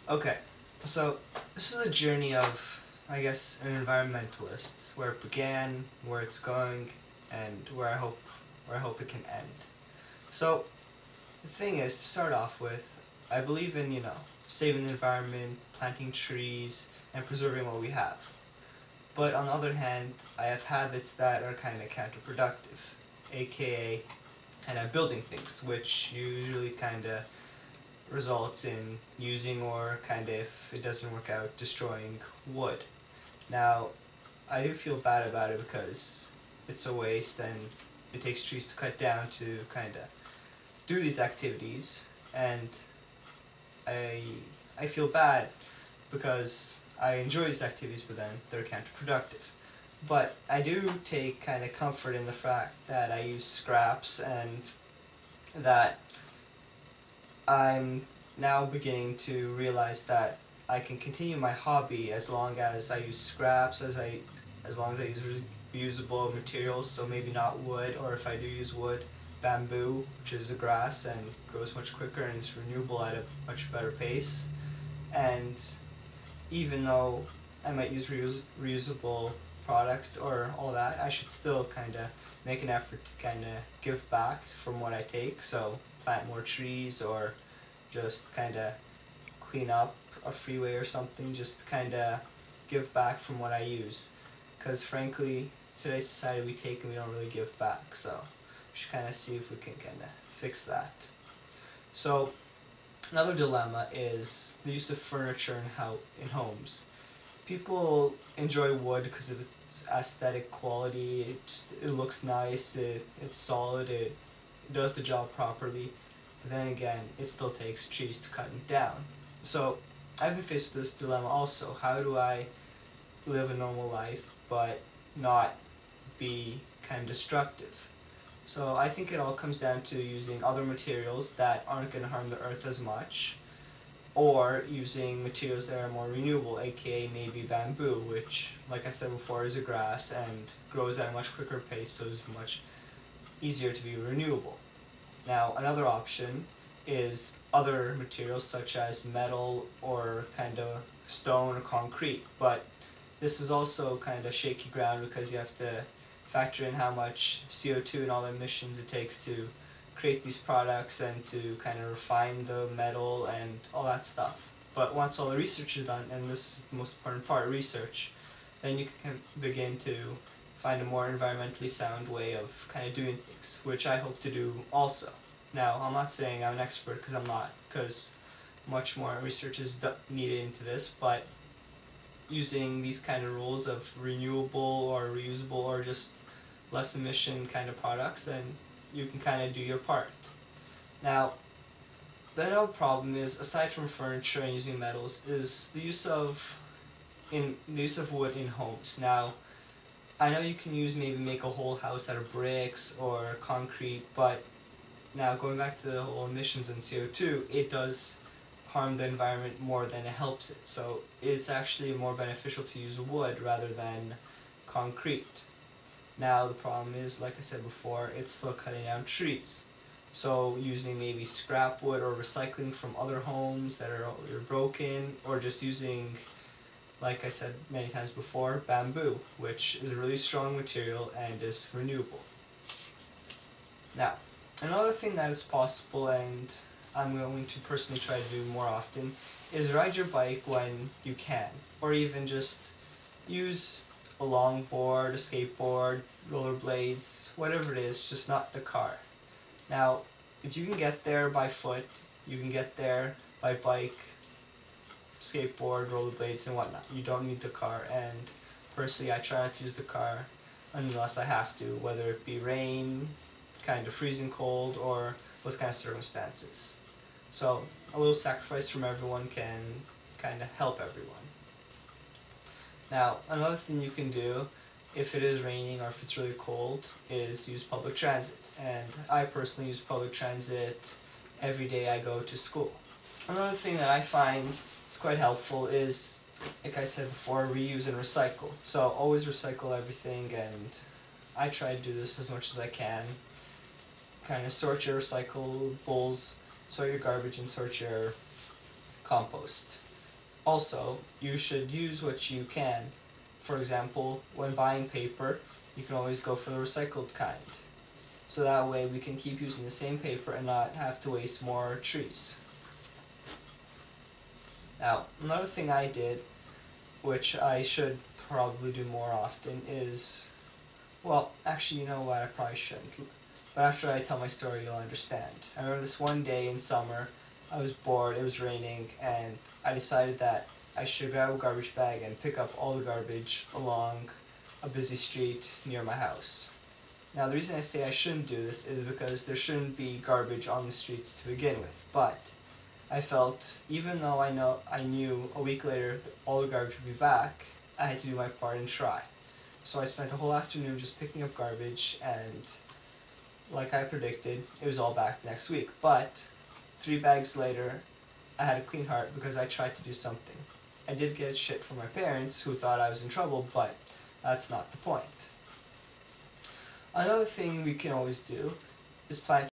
Okay, so this is a journey of, I guess, an environmentalist, where it began, where it's going, and where I hope it can end. So the thing is, to start off with, I believe in saving the environment, planting trees, and preserving what we have. But on the other hand, I have habits that are kind of counterproductive, aka kind of building things, which usually kind of results in using or kind of, if it doesn't work out, destroying wood. Now, I do feel bad about it because it's a waste and it takes trees to cut down to kind of do these activities, and I I feel bad because I enjoy these activities, but then they're counterproductive. But I do take kind of comfort in the fact that I use scraps and that I'm now beginning to realize that I can continue my hobby as long as I use scraps, as long as I use reusable materials, so maybe not wood, or if I do use wood, bamboo, which is a grass and grows much quicker and is renewable at a much better pace. And even though I might use reusable products or all that, I should still kind of make an effort to kind of give back from what I take. So plant more trees or just kind of clean up a freeway or something, just kind of give back from what I use. Because frankly, today's society we take and we don't really give back. So we should kind of see if we can kind of fix that. So another dilemma is the use of furniture in homes. People enjoy wood because of its aesthetic quality. It looks nice. It's solid. It does the job properly. But then again, it still takes trees to cut it down. So I've been faced with this dilemma also. How do I live a normal life but not be kind of destructive? So I think it all comes down to using other materials that aren't going to harm the earth as much, or using materials that are more renewable, aka maybe bamboo, which, like I said before, is a grass and grows at a much quicker pace, so is much easier to be renewable. Now, another option is other materials such as metal or kind of stone or concrete, but this is also kind of shaky ground because you have to factor in how much CO2 and all the emissions it takes to create these products and to kind of refine the metal and all that stuff. But once all the research is done, and this is the most important part, research, then you can begin to find a more environmentally sound way of kind of doing things, which I hope to do also. Now, I'm not saying I'm an expert because I'm not, because much more research is needed into this, but using these kind of rules of renewable or reusable or just less emission kind of products, then you can kind of do your part. Now, the other problem is, aside from furniture and using metals, is the use of wood in homes. Now, I know you can maybe make a whole house out of bricks or concrete, but now going back to the whole emissions and CO2, it does harm the environment more than it helps it. So it's actually more beneficial to use wood rather than concrete. Now the problem is, like I said before, it's still cutting down trees. So using maybe scrap wood or recycling from other homes that are broken, or just using, like I said many times before, bamboo, which is a really strong material and is renewable. Now, another thing that is possible, and I'm going to personally try to do more often, is ride your bike when you can, or even just use a longboard, a skateboard, rollerblades, whatever it is, just not the car. Now, if you can get there by foot, you can get there by bike, skateboard, rollerblades, and whatnot. You don't need the car, and personally, I try not to use the car unless I have to, whether it be rain, kind of freezing cold, or those kind of circumstances. So a little sacrifice from everyone can kind of help everyone. Now, another thing you can do if it is raining or if it's really cold is use public transit. And I personally use public transit every day I go to school. Another thing that I find is quite helpful is, like I said before, reuse and recycle. So always recycle everything, and I try to do this as much as I can. Kind of sort your recyclables, sort your garbage, and sort your compost. Also, you should use what you can. For example, when buying paper, you can always go for the recycled kind. So that way we can keep using the same paper and not have to waste more trees. Now, another thing I did, which I should probably do more often, is, well, actually, you know what, I probably shouldn't. But after I tell my story, you'll understand. I remember this one day in summer, I was bored, it was raining, and I decided that I should grab a garbage bag and pick up all the garbage along a busy street near my house. Now, the reason I say I shouldn't do this is because there shouldn't be garbage on the streets to begin with, but I felt, even though I knew a week later that all the garbage would be back, I had to do my part and try. So I spent a whole afternoon just picking up garbage, and like I predicted, it was all back next week. But 3 bags later, I had a clean heart because I tried to do something. I did get shit from my parents, who thought I was in trouble, but that's not the point. Another thing we can always do is plant